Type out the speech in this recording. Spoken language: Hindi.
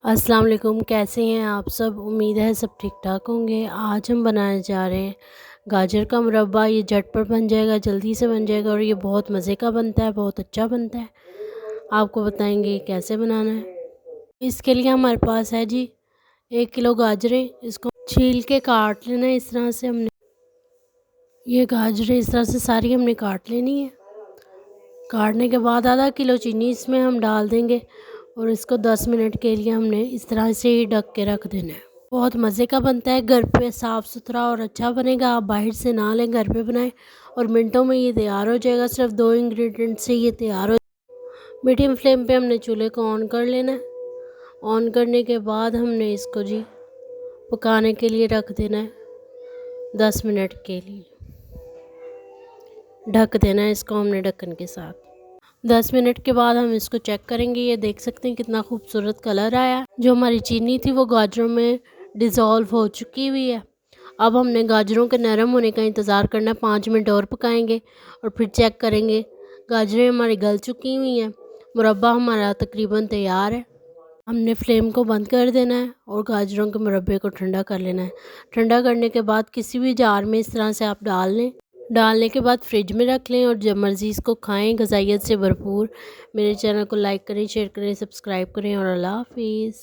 अस्सलाम वालेकुम, कैसे हैं आप सब। उम्मीद है सब ठीक ठाक होंगे। आज हम बनाने जा रहे हैं गाजर का मुरब्बा। ये झटपट बन जाएगा, जल्दी से बन जाएगा और ये बहुत मज़े का बनता है, बहुत अच्छा बनता है। आपको बताएंगे कैसे बनाना है। इसके लिए हमारे पास है जी 1 किलो गाजरें। इसको छील के काट लेना है इस तरह से। हमने ये गाजरें इस तरह से सारी हमने काट लेनी है। काटने के बाद आधा किलो चीनी इसमें हम डाल देंगे और इसको 10 मिनट के लिए हमने इस तरह से ही ढक के रख देना है। बहुत मज़े का बनता है, घर पे साफ़ सुथरा और अच्छा बनेगा। आप बाहर से ना लें, घर पे बनाएं और मिनटों में ये तैयार हो जाएगा। सिर्फ 2 इंग्रेडिएंट से ये तैयार हो। मीडियम फ्लेम पे हमने चूल्हे को ऑन कर लेना है। ऑन करने के बाद हमने इसको जी पकाने के लिए रख देना है 10 मिनट के लिए। ढक देना है इसको हमने ढक्कन के साथ। 10 मिनट के बाद हम इसको चेक करेंगे। ये देख सकते हैं कितना खूबसूरत कलर आया। जो हमारी चीनी थी वो गाजरों में डिज़ोल्व हो चुकी हुई है। अब हमने गाजरों के नरम होने का इंतज़ार करना है। 5 मिनट और पकाएंगे और फिर चेक करेंगे। गाजरें हमारी गल चुकी हुई हैं। मुरब्बा हमारा तकरीबन तैयार है। हमने फ्लेम को बंद कर देना है और गाजरों के मुरब्बे को ठंडा कर लेना है। ठंडा करने के बाद किसी भी जार में इस तरह से आप डाल लें। डालने के बाद फ्रिज में रख लें और जब मर्ज़ी इसको खाएं ग़िज़ाइयत से भरपूर। मेरे चैनल को लाइक करें, शेयर करें, सब्सक्राइब करें और अल्लाह हाफ़िज़।